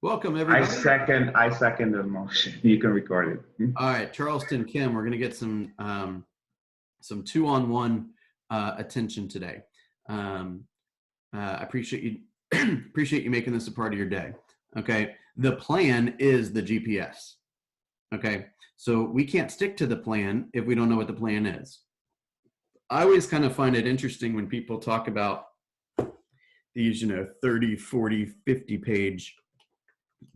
Welcome, I everybody. second the motion. You can record it. All right, Charleston Kim, we're going to get some two-on-one attention today. I appreciate you appreciate you making this a part of your day. Okay, the plan is the GPS. Okay, so we can't stick to the plan if we don't know what the plan is. I always kind of find it interesting when people talk about these, 30, 40, 50 page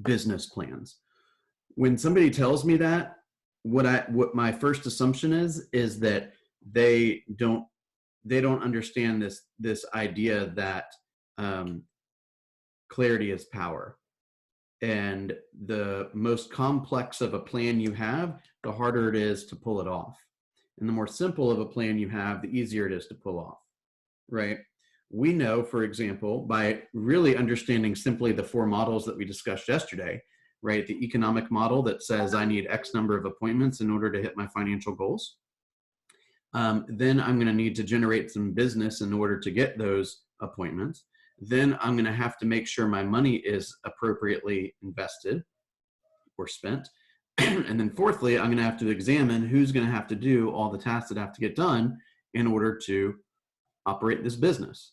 business plans. When somebody tells me that, what my first assumption is that they don't understand this idea that clarity is power, and the most complex of a plan you have, the harder it is to pull it off, and the more simple of a plan you have, the easier it is to pull off, right? We know, for example, by really understanding simply the four models that we discussed yesterday, right? The economic model that says I need X number of appointments in order to hit my financial goals. Then I'm going to need to generate some business in order to get those appointments. Then I'm going to have to make sure my money is appropriately invested or spent. And then fourthly, I'm going to have to examine who's going to have to do all the tasks that have to get done in order to operate this business,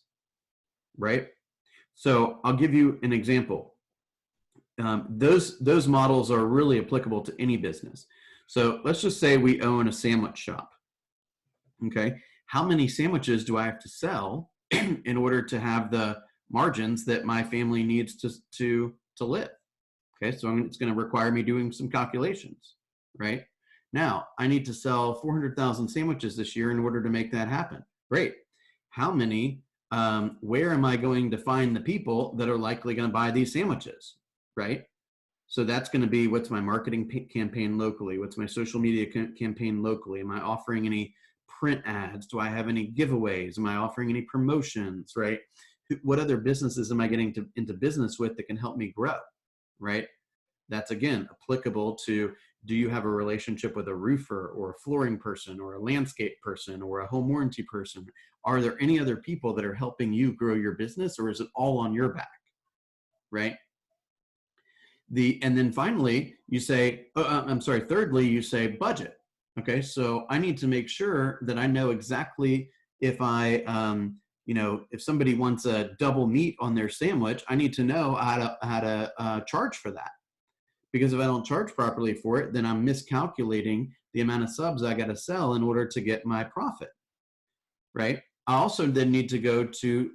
right? So I'll give you an example. Those models are really applicable to any business. So let's just say we own a sandwich shop. Okay, how many sandwiches do I have to sell in order to have the margins that my family needs to live? Okay, so it's going to require me doing some calculations, right? Now, I need to sell 400,000 sandwiches this year in order to make that happen. Great. How many, where am I going to find the people that are likely going to buy these sandwiches, right? So that's going to be, what's my marketing campaign locally? What's my social media campaign locally? Am I offering any print ads? Do I have any giveaways? Am I offering any promotions, right? What other businesses am I getting into business with that can help me grow, right? That's, again, applicable to, do you have a relationship with a roofer or a flooring person or a landscape person or a home warranty person? Are there any other people that are helping you grow your business, or is it all on your back, right? And then finally, you say, thirdly, you say budget. Okay, so I need to make sure that I know exactly if if somebody wants a double meat on their sandwich, I need to know how to charge for that. Because if I don't charge properly for it, then I'm miscalculating the amount of subs I got to sell in order to get my profit, right? I also then need to go to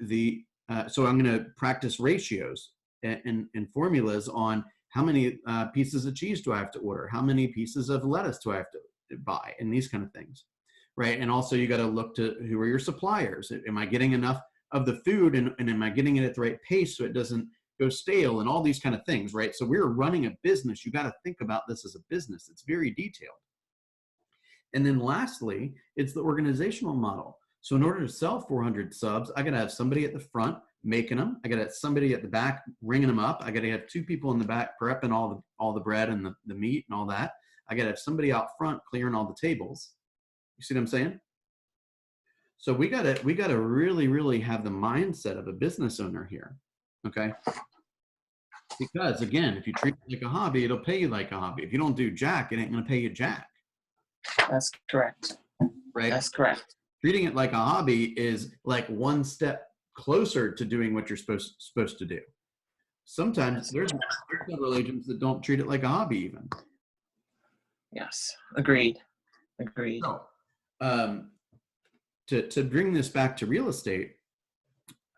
so I'm going to practice ratios and formulas on how many pieces of cheese do I have to order? How many pieces of lettuce do I have to buy? And these kind of things, right? And also you got to look to who are your suppliers. Am I getting enough of the food, and am I getting it at the right pace so it doesn't go stale, and all these kind of things, right? So we're running a business. You got to think about this as a business. It's very detailed. And then lastly, it's the organizational model. So in order to sell 400 subs, I got to have somebody at the front making them. I got to have somebody at the back ringing them up. I got to have two people in the back prepping all the bread and the meat and all that. I got to have somebody out front clearing all the tables. You see what I'm saying? So we got to really, really have the mindset of a business owner here. Okay. Because again, if you treat it like a hobby, it'll pay you like a hobby. If you don't do jack, it ain't going to pay you jack. That's correct. Right? That's correct. Treating it like a hobby is like one step closer to doing what you're supposed to do. Sometimes there's several agents that don't treat it like a hobby even. Yes, agreed. So, to bring this back to real estate,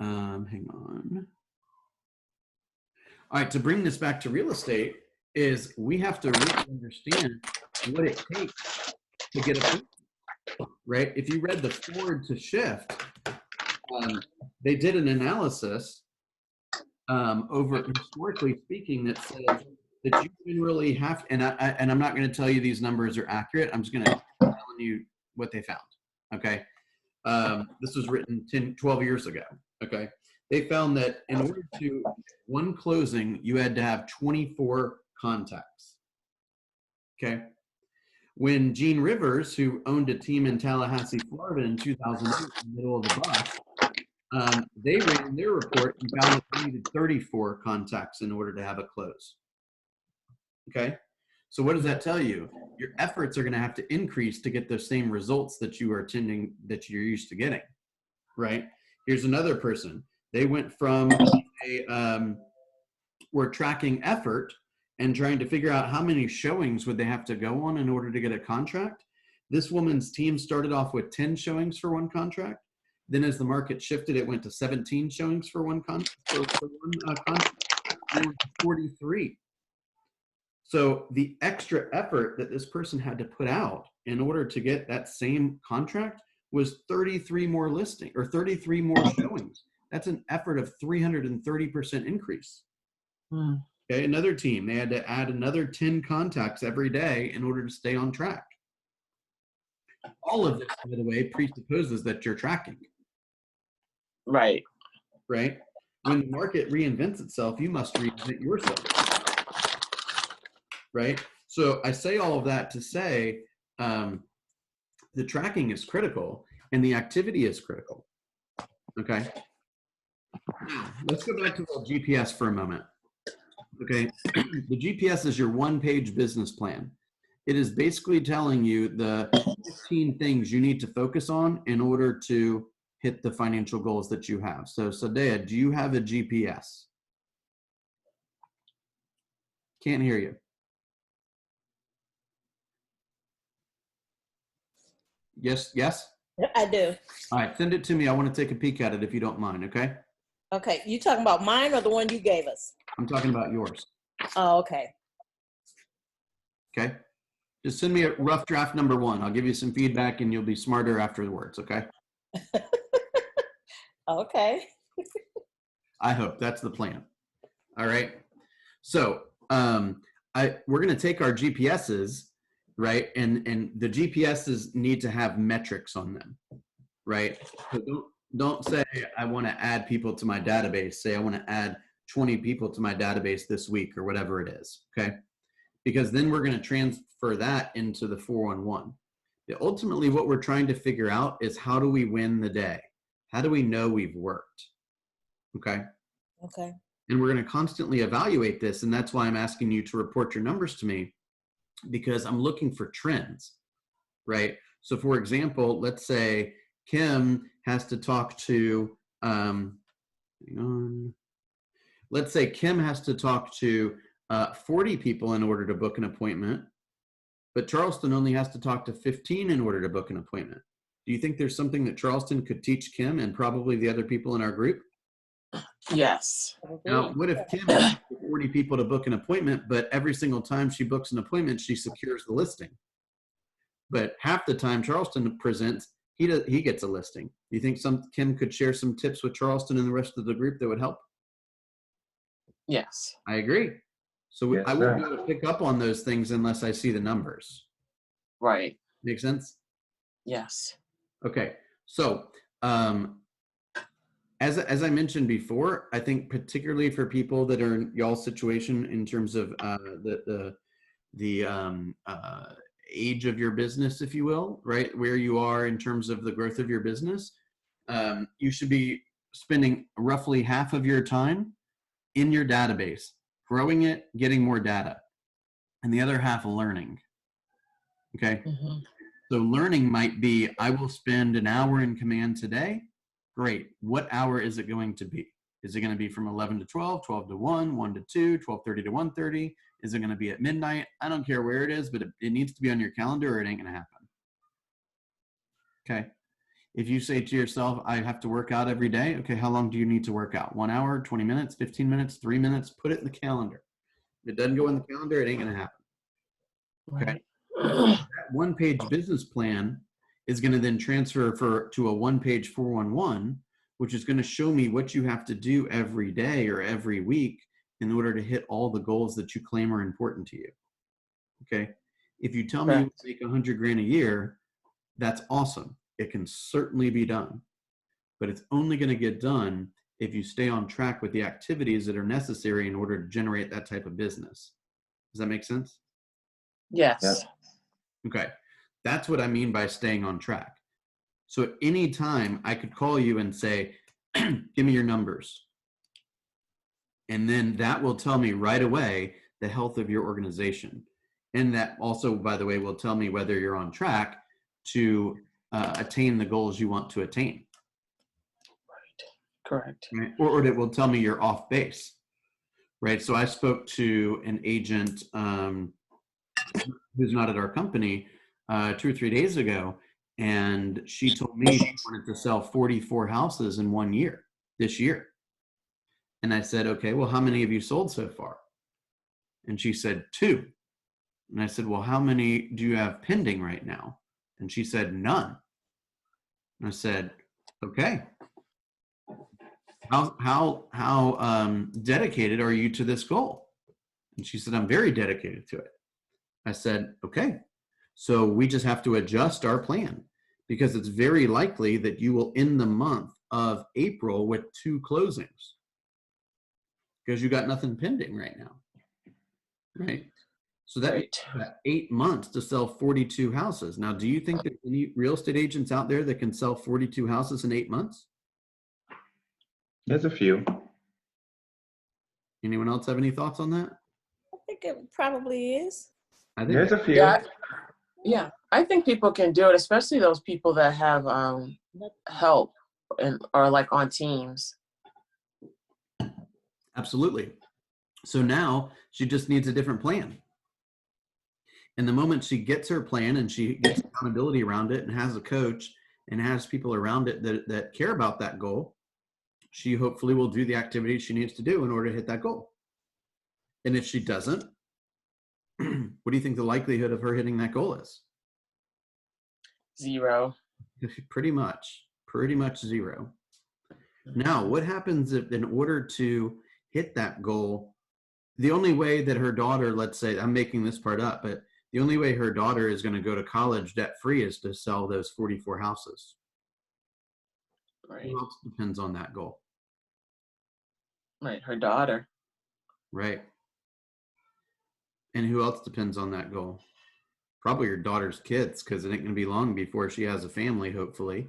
hang on. All right, to bring this back to real estate is we have to really understand what it takes to get a, right? If you read the Forward to Shift, they did an analysis over historically speaking that says that you generally have, and I'm not going to tell you these numbers are accurate. I'm just going to tell you what they found. Okay, this was written 12 years ago. Okay, they found that in order to one closing, you had to have 24 contacts. Okay. When Gene Rivers, who owned a team in Tallahassee, Florida in 2008, in the middle of the bus, They ran their report and found that they needed 34 contacts in order to have a close. Okay. So what does that tell you? Your efforts are going to have to increase to get those same results that you are attending, that you're used to getting, right? Here's another person. They went from were tracking effort and trying to figure out how many showings would they have to go on in order to get a contract. This woman's team started off with 10 showings for one contract. Then as the market shifted, it went to 17 showings for one contract, and it went to 43. So the extra effort that this person had to put out in order to get that same contract was 33 more listing or 33 more showings. That's an effort of 330% increase. Okay, another team, they had to add another 10 contacts every day in order to stay on track. All of this, by the way, presupposes that you're tracking. Right. Right? When the market reinvents itself, you must reinvent yourself. Right? So I say all of that to say the tracking is critical and the activity is critical. Okay. Now, let's go back to the GPS for a moment. Okay. The GPS is your one-page business plan. It is basically telling you the 15 things you need to focus on in order to hit the financial goals that you have. So Sadea, do you have a GPS? Can't hear you. Yes, yes? I do. All right, send it to me. I want to take a peek at it if you don't mind, okay? Okay, you talking about mine or the one you gave us? I'm talking about yours, Oh, okay. okay? Just send me a rough draft number 1. I'll give you some feedback and you'll be smarter afterwards, okay? Okay. I hope that's the plan. All right. So we're going to take our GPSs, right? And the GPSs need to have metrics on them, right? So don't say I want to add people to my database. Say I want to add 20 people to my database this week or whatever it is, okay? Because then we're going to transfer that into the 411. Ultimately, what we're trying to figure out is how do we win the day? How do we know we've worked? Okay. Okay. And we're going to constantly evaluate this. And that's why I'm asking you to report your numbers to me, because I'm looking for trends, right? So for example, let's say Kim has to talk to, let's say Kim has to talk to 40 people in order to book an appointment, but Charleston only has to talk to 15 in order to book an appointment. Do you think there's something that Charleston could teach Kim and probably the other people in our group? Yes. Now, what if Kim has 40 people to book an appointment, but every single time she books an appointment, she secures the listing? But half the time Charleston presents, he gets a listing. Do you think Kim could share some tips with Charleston and the rest of the group that would help? Yes. I agree. So Yes, I won't sir. be able to pick up on those things unless I see the numbers. Right. Make sense? Yes. Okay. So as I mentioned before, I think particularly for people that are in y'all's situation in terms of the age of your business, if you will, right, where you are in terms of the growth of your business, you should be spending roughly half of your time in your database, growing it, getting more data, and the other half learning. Okay. Mm-hmm. So learning might be, I will spend an hour in Command today. Great. What hour is it going to be? Is it going to be from 11 to 12, 12 to 1, 1 to 2, 12:30 to 1:30? Is it going to be at midnight? I don't care where it is, but it needs to be on your calendar or it ain't going to happen. Okay. If you say to yourself, I have to work out every day. Okay. How long do you need to work out? 1 hour, 20 minutes, 15 minutes, 3 minutes? Put it in the calendar. If it doesn't go in the calendar, it ain't going to happen. Okay. Right. That one-page business plan is going to then transfer to a one-page 411, which is going to show me what you have to do every day or every week in order to hit all the goals that you claim are important to you. Okay. If you tell me you make 100 grand a year, that's awesome. It can certainly be done, but it's only going to get done if you stay on track with the activities that are necessary in order to generate that type of business. Does that make sense? Yes. Yep. Okay. That's what I mean by staying on track. So at any time I could call you and say, give me your numbers. And then that will tell me right away the health of your organization. And that also, by the way, will tell me whether you're on track to attain the goals you want to attain. Correct. Right? Or it will tell me you're off base. Right. So I spoke to an agent who's not at our company 2 or 3 days ago, and she told me she wanted to sell 44 houses in 1 year, this year. And I said, okay, well, how many have you sold so far? And she said 2. And I said, well, how many do you have pending right now? And she said, none. And I said, okay. How dedicated are you to this goal? And she said, I'm very dedicated to it. I said, okay, so we just have to adjust our plan, because it's very likely that you will end the month of April with 2 closings because you got nothing pending right now, right? So that Right. means 8 months to sell 42 houses. Now, do you think there's any real estate agents out there that can sell 42 houses in 8 months? There's a few. Anyone else have any thoughts on that? I think it probably is. I think There's a few. Yeah. I think people can do it, especially those people that have help and are like on teams. absolutely. So now she just needs a different plan. And the moment she gets her plan and she gets accountability around it and has a coach and has people around it that care about that goal, she hopefully will do the activities she needs to do in order to hit that goal. And if she doesn't, what do you think the likelihood of her hitting that goal is? 0. Pretty much 0. Now, what happens if in order to hit that goal, the only way that her daughter, let's say, I'm making this part up, but the only way her daughter is going to go to college debt-free is to sell those 44 houses. Right. Who else depends on that goal? Right. Her daughter. Right. And who else depends on that goal? Probably your daughter's kids, because it ain't going to be long before she has a family, hopefully.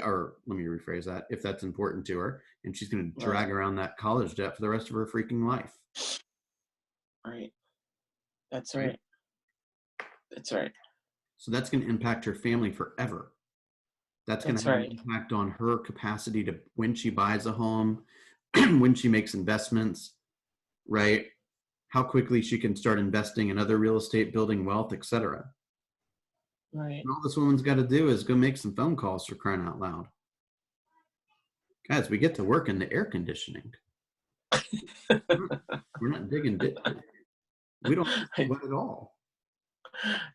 Or let me rephrase that, if that's important to her, and she's going to drag around that college debt for the rest of her freaking life. Right. That's right. That's right. So that's going to impact her family forever. That's going to have an impact on her capacity to, when she buys a home, when she makes investments, right? How quickly she can start investing in other real estate, building wealth, etc. Right. And all this woman's got to do is go make some phone calls, for crying out loud. Guys, we get to work in the air conditioning. We're not digging ditches. We don't sweat at all.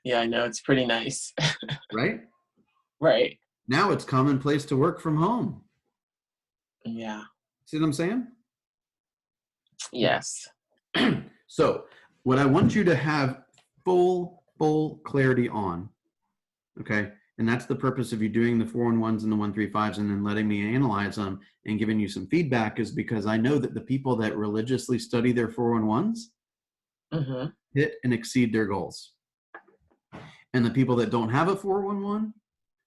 Yeah, I know. It's pretty nice. Right? Right. Now it's commonplace to work from home. Yeah. See what I'm saying? Yes. So what I want you to have full clarity on, okay, and that's the purpose of you doing the 411s and the 135s and then letting me analyze them and giving you some feedback, is because I know that the people that religiously study their 411s hit and exceed their goals. And the people that don't have a 411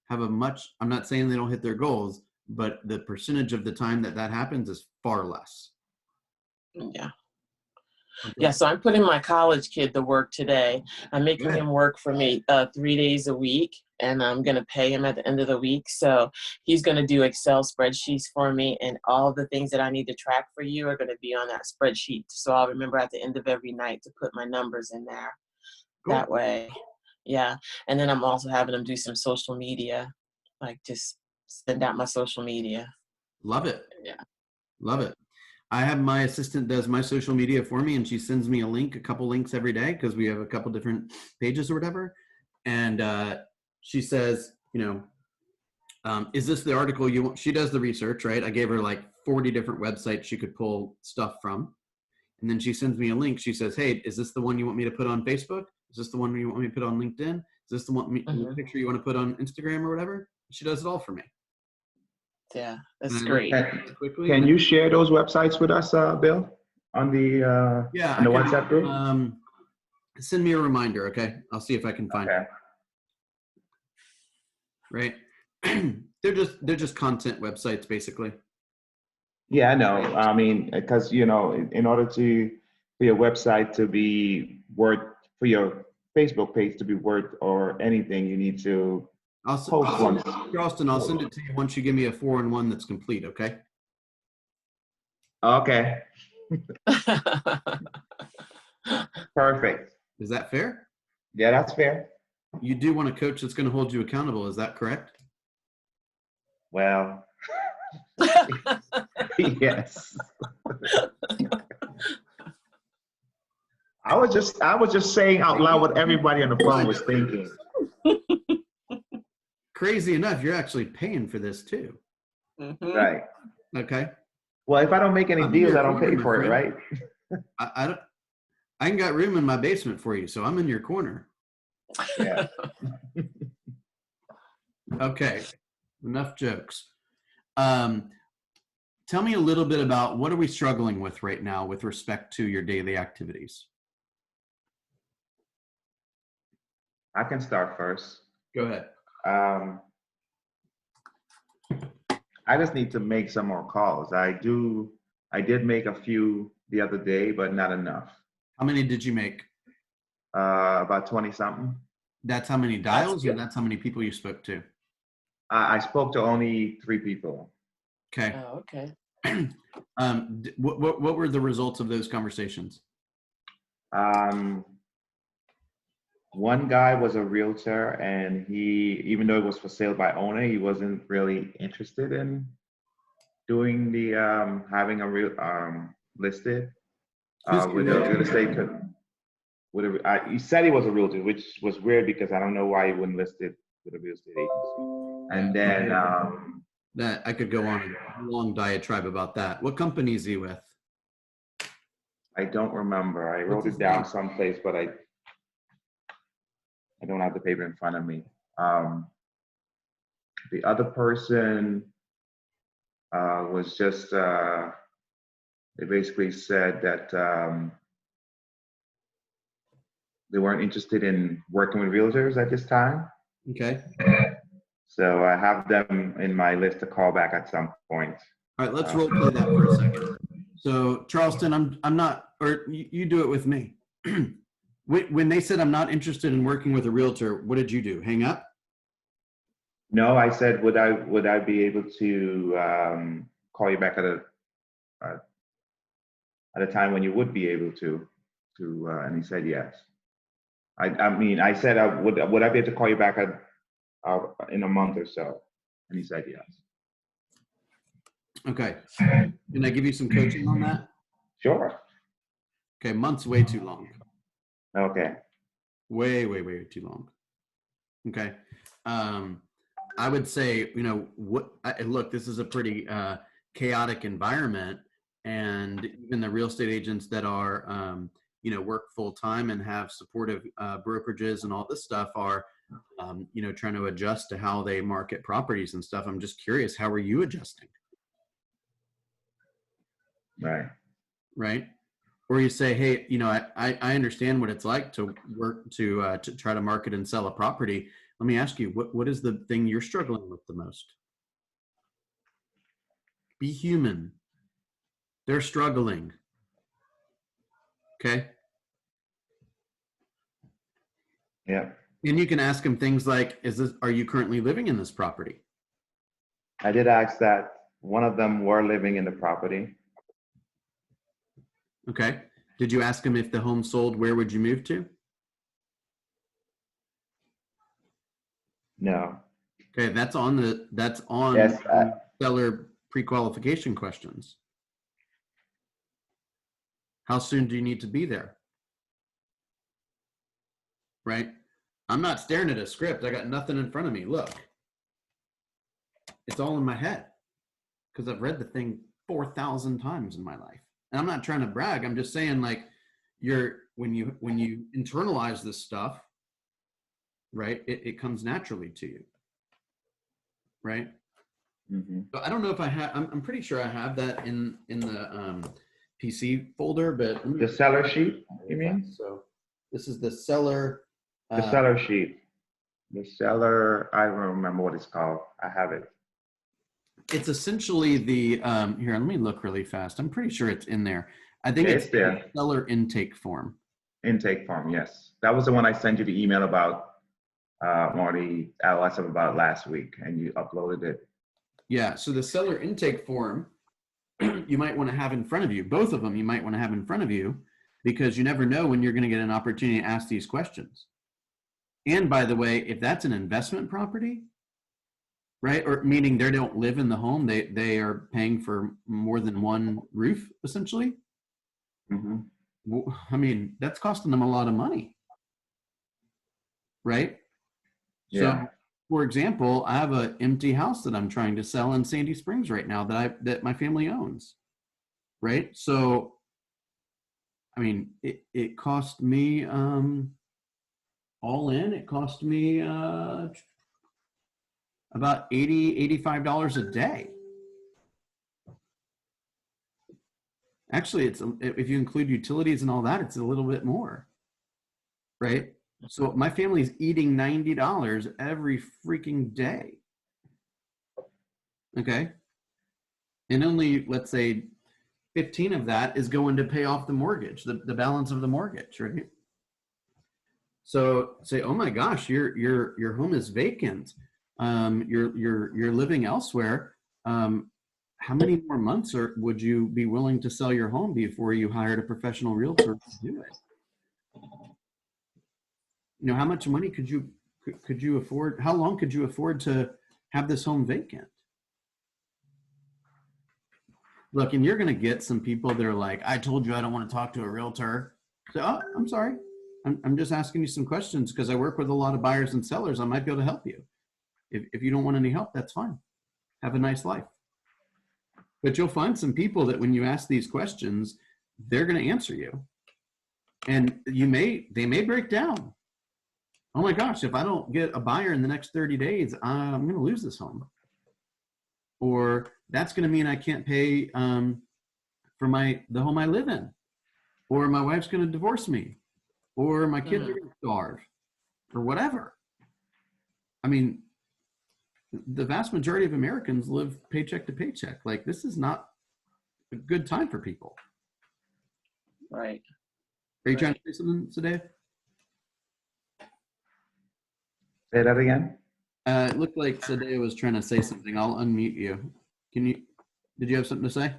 have a much, I'm not saying they don't hit their goals, but the percentage of the time that happens is far less. Yeah. Okay. Yeah, so I'm putting my college kid to work today. I'm making him work for me 3 days a week, and I'm going to pay him at the end of the week. So he's going to do Excel spreadsheets for me, and all the things that I need to track for you are going to be on that spreadsheet. So I'll remember at the end of every night to put my numbers in there. Cool. That way. Yeah. And then I'm also having him do some social media, like just send out my social media. Love it. Yeah. Love it. I have my assistant does my social media for me, and she sends me a couple links every day, because we have a couple different pages or whatever. And she says, is this the article you want? She does the research, right? I gave her like 40 different websites she could pull stuff from. And then she sends me a link. She says, hey, is this the one you want me to put on Facebook? Is this the one you want me to put on LinkedIn? Is this the picture you want to put on Instagram or whatever? She does it all for me. Yeah, that's great. Can you share those websites with us, Bill, on the WhatsApp group? Send me a reminder, okay? I'll see if I can find it. Right? They're just content websites, basically. Yeah, I know. I mean, because in order for your website to be worth, for your Facebook page to be worth or anything, you need to post Send once. it, Charleston, I'll send it to you once you give me a 4-in-1 that's complete, okay? Okay, perfect. Is that fair? Yeah, that's fair. You do want a coach that's going to hold you accountable, is that correct? Well, yes. I was just saying out loud what everybody on the phone was thinking. Crazy enough, you're actually paying for this too. Right. Okay. Well, if I don't make any I'm in deals, your I don't pay corner, my for it, friend. right? I don't. I ain't got room in my basement for you, so I'm in your corner. Yeah. Okay. Enough jokes. Tell me a little bit about what are we struggling with right now with respect to your daily activities? I can start first. Go ahead. I just need to make some more calls. I did make a few the other day, but not enough. How many did you make? About 20 something. That's how many dials, or that's how many people you spoke to? I spoke to only 3 people. Okay. Oh, okay. What were the results of those conversations? One guy was a realtor, and he, even though it was for sale by owner, he wasn't really interested in doing the having a real listed with a real estate. He said he was a realtor, which was weird because I don't know why he wouldn't list it with a real estate agency. And then that I could go on a long diatribe about that. What company is he with? I don't remember. I wrote it down someplace, but I don't have the paper in front of me. The other person was just, they basically said that they weren't interested in working with realtors at this time. Okay. So I have them in my list to call back at some point. All right, let's role play that for a second. So Charleston, I'm not, or you do it with me. When they said I'm not interested in working with a realtor, what did you do? Hang up? No, I said, would I be able to call you back at a time when you would be able to, and he said yes. I mean, I said, would I be able to call you back in a month or so? And he said yes. Okay. Can I give you some coaching on that? Sure. Okay, month's way too long. Okay. Way too long. Okay. I would say, look, this is a pretty chaotic environment, and even the real estate agents that are, work full time and have supportive brokerages and all this stuff are, trying to adjust to how they market properties and stuff. I'm just curious, how are you adjusting? Right. Or you say, hey, I understand what it's like to work to try to market and sell a property. Let me ask you, what is the thing you're struggling with the most? Be human. They're struggling. Okay. Yeah. And you can ask them things like, are you currently living in this property? I did ask that. One of them were living in the property. Okay. Did you ask them if the home sold, where would you move to? No. Okay, that's on Yes, seller pre-qualification questions. How soon do you need to be there? Right? I'm not staring at a script. I got nothing in front of me. Look. It's all in my head because I've read the thing 4,000 times in my life. And I'm not trying to brag. I'm just saying, like, when you internalize this stuff, right, it comes naturally to you. Right. Mm-hmm. So I don't know if I have. I'm pretty sure I have that in the PC folder, but the seller sheet. You mean? So this is the seller. The seller sheet. The seller. I don't remember what it's called. I have it. It's essentially the here. Let me look really fast. I'm pretty sure it's in there. I think Yeah, it's it's there. the seller intake form. Intake form, yes. That was the one I sent you the email about, Marty, WhatsApp about last week, and you uploaded it. Yeah. So the seller intake form, you might want to have in front of you. Both of them you might want to have in front of you, because you never know when you're going to get an opportunity to ask these questions. And by the way, if that's an investment property, right, or meaning they don't live in the home, they are paying for more than one roof, essentially. Hmm. I mean, that's costing them a lot of money, right? So, Yeah. for example, I have an empty house that I'm trying to sell in Sandy Springs right now that my family owns, right? So, I mean, it cost me all in. It cost me about $85 a day. Actually, it's if you include utilities and all that, it's a little bit more, right? So my family's eating $90 every freaking day. Okay. And only, let's say, 15 of that is going to pay off the mortgage, the balance of the mortgage, right? So say, oh my gosh, your home is vacant. You're living elsewhere. How many more months would you be willing to sell your home before you hired a professional realtor to do it? You know, how much money could you afford? How long could you afford to have this home vacant? Look, and you're going to get some people that are like, I told you I don't want to talk to a realtor. So, oh, I'm sorry. I'm just asking you some questions because I work with a lot of buyers and sellers. I might be able to help you. If you don't want any help, that's fine. Have a nice life. But you'll find some people that when you ask these questions, they're going to answer you. And they may break down. Oh my gosh, if I don't get a buyer in the next 30 days, I'm going to lose this home. Or that's going to mean I can't pay for the home I live in. Or my wife's going to divorce me. Or my kids are going to starve. Or whatever. I mean, the vast majority of Americans live paycheck to paycheck. Like, this is not a good time for people. Right. Are you trying to say something today? Say that again. It looked like Sadea was trying to say something. I'll unmute you. Did you have something to say?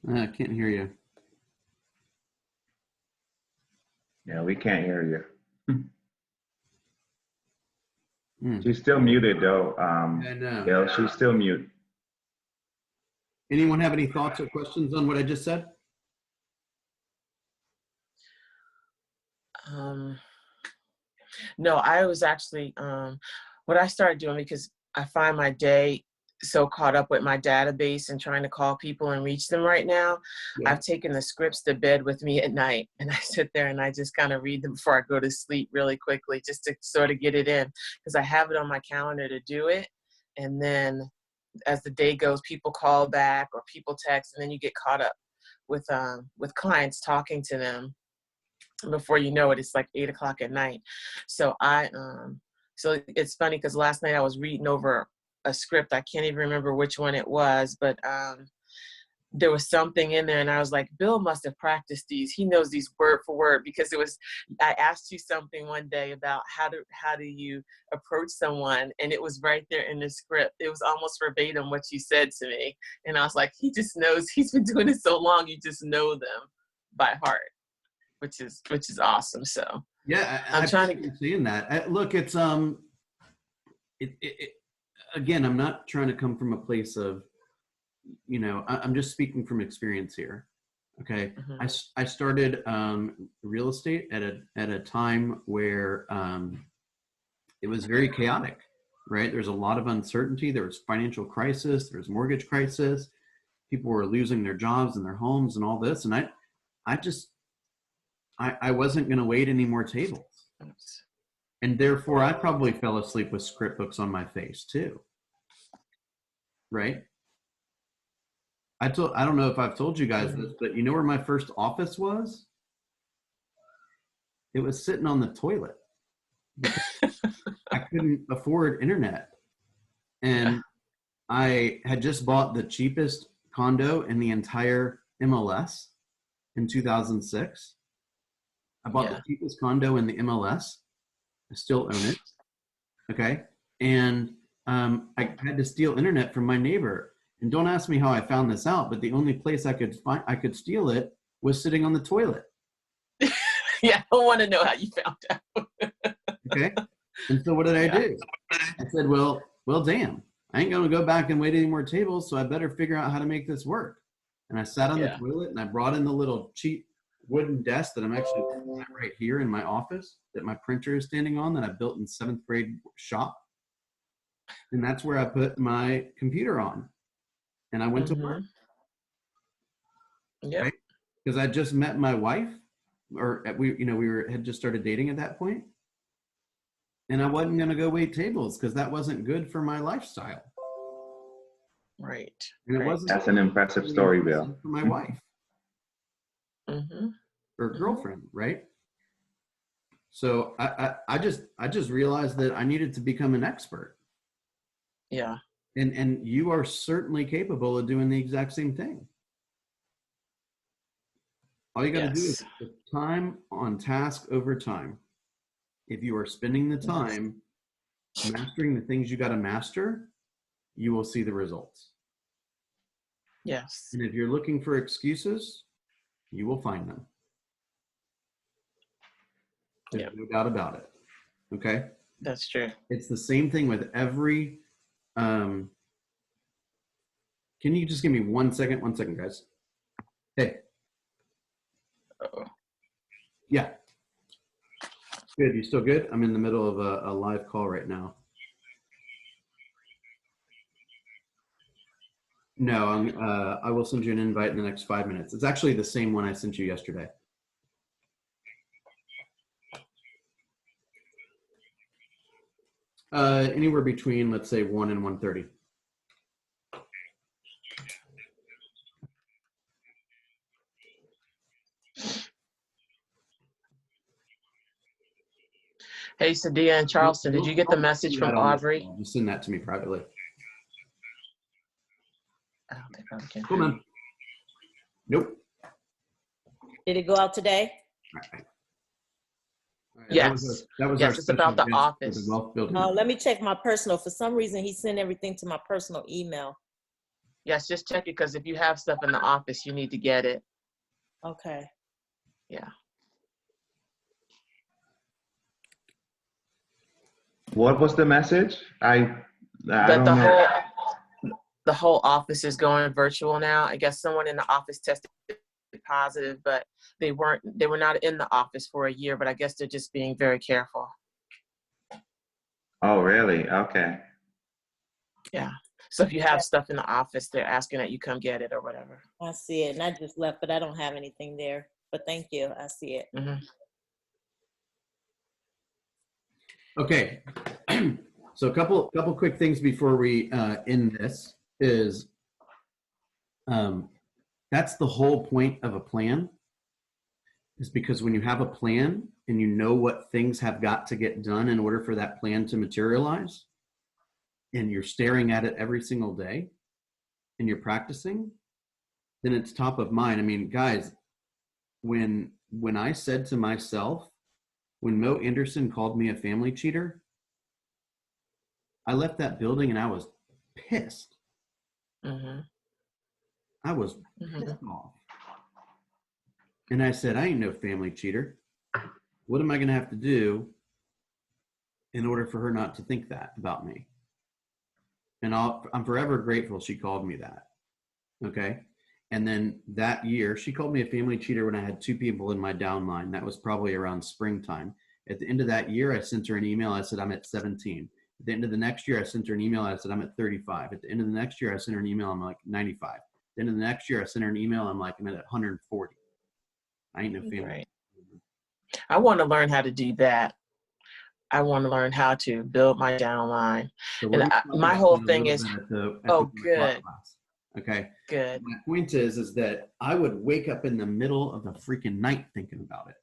I can't hear you. Yeah, we can't hear you. Hmm. She's still muted though. I know. Gail, she's still mute. Anyone have any thoughts or questions on what I just said? No, I was actually, what I started doing, because I find my day so caught up with my database and trying to call people and reach them right now. Yeah. I've taken the scripts to bed with me at night, and I sit there and I just kind of read them before I go to sleep really quickly, just to sort of get it in, because I have it on my calendar to do it. And then as the day goes, people call back or people text, and then you get caught up with clients, talking to them. Before you know it, it's like 8 o'clock at night. So so it's funny because last night I was reading over a script. I can't even remember which one it was, but there was something in there, and I was like, Bill must have practiced these. He knows these word for word, because I asked you something one day about how do you approach someone, and it was right there in the script. It was almost verbatim what you said to me, and I was like, he just knows. He's been doing it so long, you just know them by heart. Which is awesome. So yeah, I'm trying to seeing that. Look, it's again, I'm not trying to come from a place of, you know, I'm just speaking from experience here. Okay, I started real estate at a time where it was very chaotic. Right, there's a lot of uncertainty. There was financial crisis. There was mortgage crisis. People were losing their jobs and their homes and all this, and I wasn't going to wait any more tables. And therefore, I probably fell asleep with script books on my face too. Right? I don't know if I've told you guys this, but you know where my first office was? It was sitting on the toilet. because I couldn't afford internet. And I had just bought the cheapest condo in the entire MLS in 2006. I bought Yeah. the cheapest condo in the MLS. I still own it. Okay. And I had to steal internet from my neighbor. And don't ask me how I found this out, but the only place I could steal it was sitting on the toilet. Yeah, I don't want to know how you found out. Okay. And so what did I do? I said, well, damn, I ain't going to go back and wait any more tables. So I better figure out how to make this work. And I sat on the toilet and I brought in the little cheap wooden desk that I'm actually right here in my office that my printer is standing on that I built in 7th grade shop. And that's where I put my computer on. And I went to work. Yeah. Because I just met my wife, or we had just started dating at that point. And I wasn't going to go wait tables because that wasn't good for my lifestyle. Right. And it wasn't. That's an impressive story, Bill. For my wife. Mm-hmm. Or girlfriend, right? So I just realized that I needed to become an expert. Yeah. And you are certainly capable of doing the exact same thing. All you got to do is put time on task over time. If you are spending the time mastering the things you got to master, you will see the results. Yes. And if you're looking for excuses, you will find them. There's no doubt about it. Okay? That's true. It's the same thing with every can you just give me 1 second? 1 second, guys. Hey. Uh-oh. Yeah. Good. You still good? I'm in the middle of a live call right now. No, I will send you an invite in the next 5 minutes. It's actually the same one I sent you yesterday. Anywhere between, let's say, 1 and 1:30. Hey, Sadia and Charleston, did you get the message from Aubrey? Just send that to me privately. I don't think I can. Cool, man. Nope. Did it go out today? All right. Yes. That was Yes, it's about the office. The wealth building. Let me check my personal. For some reason, he sent everything to my personal email. Yes, just check it because if you have stuff in the office, you need to get it. Okay. Yeah. What was the message? I That don't know. the whole office is going virtual now. I guess someone in the office tested positive, but they were not in the office for a year, but I guess they're just being very careful. Oh, really? Okay. Yeah. So if you have stuff in the office, they're asking that you come get it or whatever. I see it. And I just left, but I don't have anything there. But thank you. I see it. Mm-hmm. Okay. So a couple quick things before we end this is that's the whole point of a plan, is because when you have a plan and you know what things have got to get done in order for that plan to materialize, and you're staring at it every single day and you're practicing, then it's top of mind. I mean, guys, when I said to myself, when Mo Anderson called me a family cheater, I left that building and I was pissed. Mm-hmm. I was pissed off. And I said, I ain't no family cheater. What am I going to have to do in order for her not to think that about me? And I'm forever grateful she called me that. Okay. And then that year, she called me a family cheater when I had 2 people in my downline. That was probably around springtime. At the end of that year, I sent her an email. I said, I'm at 17. At the end of the next year, I sent her an email. I said, I'm at 35. At the end of the next year, I sent her an email. I'm like 95. At the end of the next year, I sent her an email. I'm like, I'm at 140. I ain't no family. Right. I want to learn how to do that. I want to learn how to build my downline. So And my whole thing is, good. Class. Okay. Good. My point is that I would wake up in the middle of the freaking night thinking about it.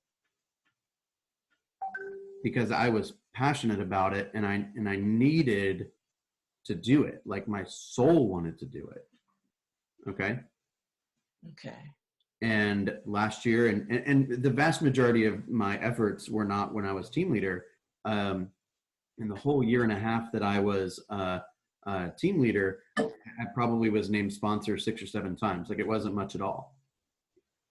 because I was passionate about it and I needed to do it. Like my soul wanted to do it. Okay. Okay. And last year, and the vast majority of my efforts were not when I was team leader. In the whole year and a half that I was team leader, I probably was named sponsor 6 or 7 times. Like it wasn't much at all,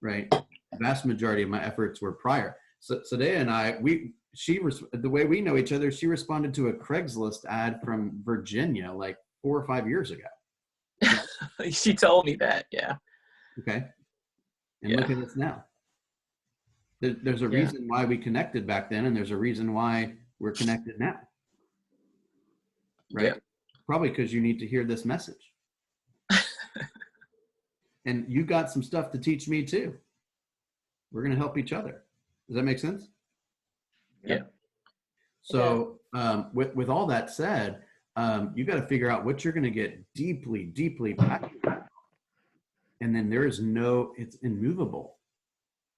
right? The vast majority of my efforts were prior. So Sadea and I, the way we know each other, she responded to a Craigslist ad from Virginia like 4 or 5 years ago. She told me that. Yeah. Okay. And Yeah. look at us now. There's a reason why we connected back then, and there's a reason why we're connected now. Right? Yeah. Probably because you need to hear this message. And you got some stuff to teach me too. We're going to help each other. Does that make sense? Yeah. So with all that said, you got to figure out what you're going to get deeply, deeply passionate about. And then it's immovable,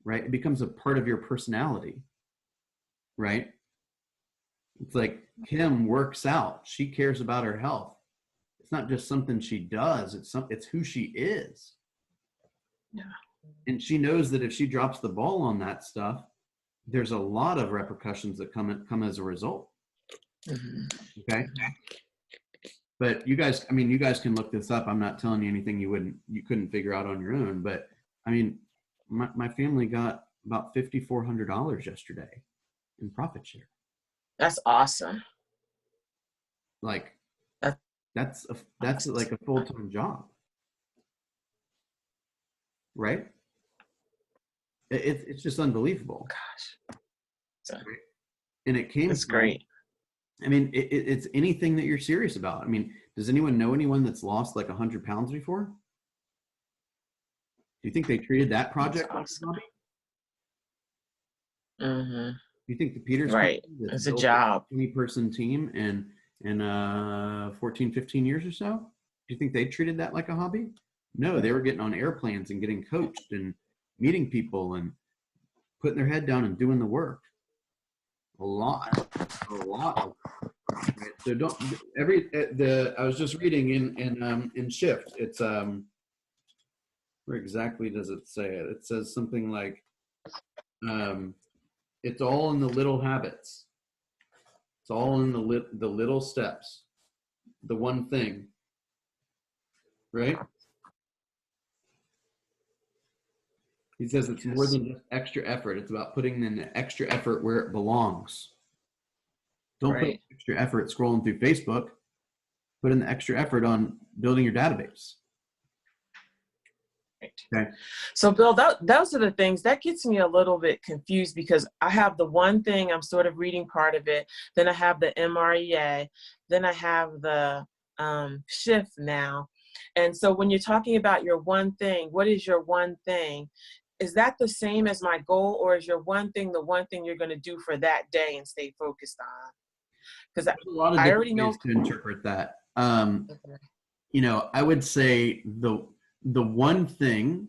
right? It becomes a part of your personality, right? It's like Kim works out. She cares about her health. It's not just something she does. It's who she is. Yeah. And she knows that if she drops the ball on that stuff, there's a lot of repercussions that come as a result. Mm-hmm. Okay. But you guys can look this up. I'm not telling you anything you couldn't figure out on your own. But I mean, my family got about $5,400 yesterday in profit share. That's awesome. Like that's awesome. like a full-time job, right? It's just unbelievable. Gosh. So, and it came. That's great. I mean, it's anything that you're serious about. I mean, does anyone know anyone that's lost like 100 pounds before? Do you think they treated that project like a hobby? Mm-hmm. Do you think the Peters right? It's a job. 20-person team in 14, 15 years or so? Do you think they treated that like a hobby? No, they were getting on airplanes and getting coached and meeting people and putting their head down and doing the work. A lot. Right? So I was just reading in Shift. It's where exactly does it say it? It says something like it's all in the little habits. It's all in the little steps. The one thing. Right? He says it's more than just extra effort. It's about putting in the extra effort where it belongs. Don't put extra effort scrolling through Facebook. Put in the extra effort on building your database. Okay. So Bill, those are the things that gets me a little bit confused because I have the one thing, I'm sort of reading part of it. Then I have the MREA. Then I have the Shift now. And so when you're talking about your one thing, what is your one thing? Is that the same as my goal, or is your one thing the one thing you're going to do for that day and stay focused on? Because I already know to interpret that. I would say the one thing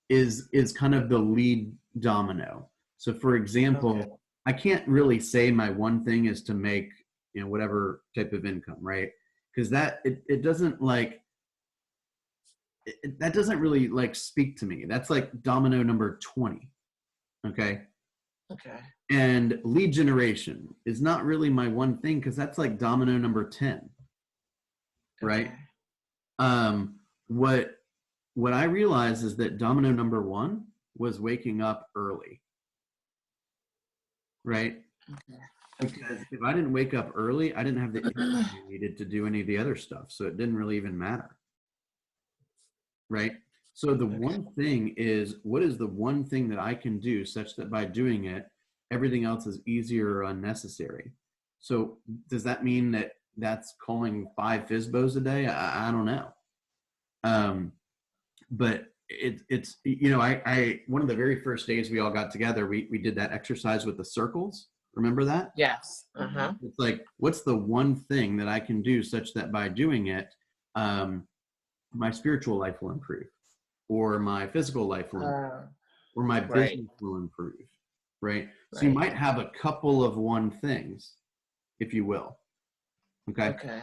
is kind of the lead domino. So for example, I can't really say my one thing is to make, whatever type of income, right? Because that it doesn't like that doesn't really like speak to me. That's like domino number 20. Okay. And lead generation is not really my one thing because that's like domino number 10. Right. What I realized is that domino number 1 was waking up early. Right. Because if I didn't wake up early, I didn't have the energy I needed to do any of the other stuff. So it didn't really even matter. Right. So the one thing is, what is the one thing that I can do such that by doing it, everything else is easier or unnecessary? So does that mean that that's calling 5 FSBOs a day? I don't know. But it's I one of the very first days we all got together, we did that exercise with the circles. Remember that? Yes. It's like, what's the one thing that I can do such that by doing it, my spiritual life will improve, or my physical life will improve, or my business will improve, right? So you Right. might have a couple of one things, if you will. Okay. Okay.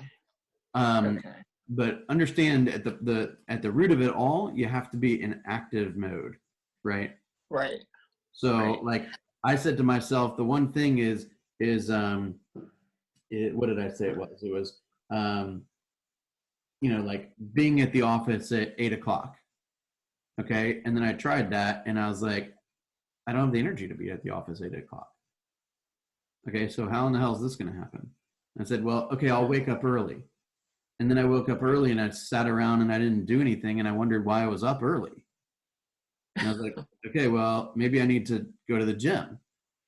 Um, Okay. but understand at the root of it all, you have to be in active mode, right? Right. So Right. like I said to myself, the one thing is what did I say it was? It was like being at the office at 8 o'clock. Okay. And then I tried that and I was like, I don't have the energy to be at the office at 8 o'clock. Okay. So how in the hell is this going to happen? I said, well, okay, I'll wake up early. And then I woke up early and I sat around and I didn't do anything. And I wondered why I was up early. And I was like, okay, well, maybe I need to go to the gym.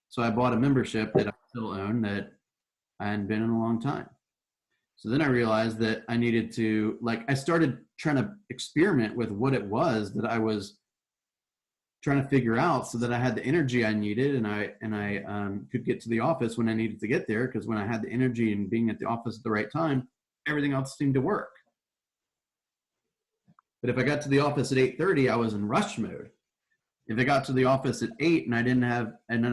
So I bought a membership that I still own that I hadn't been in a long time. So then I realized that I needed to, I started trying to experiment with what it was that I was trying to figure out so that I had the energy I needed and I could get to the office when I needed to get there. Because when I had the energy and being at the office at the right time, everything else seemed to work. But if I got to the office at 8:30, I was in rush mode. If I got to the office at 8 and then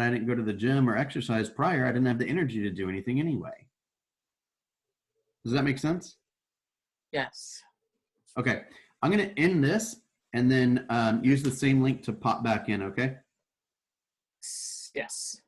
I didn't go to the gym or exercise prior, I didn't have the energy to do anything anyway. Does that make sense? Yes. Okay. I'm going to end this and then use the same link to pop back in. Okay. Yes.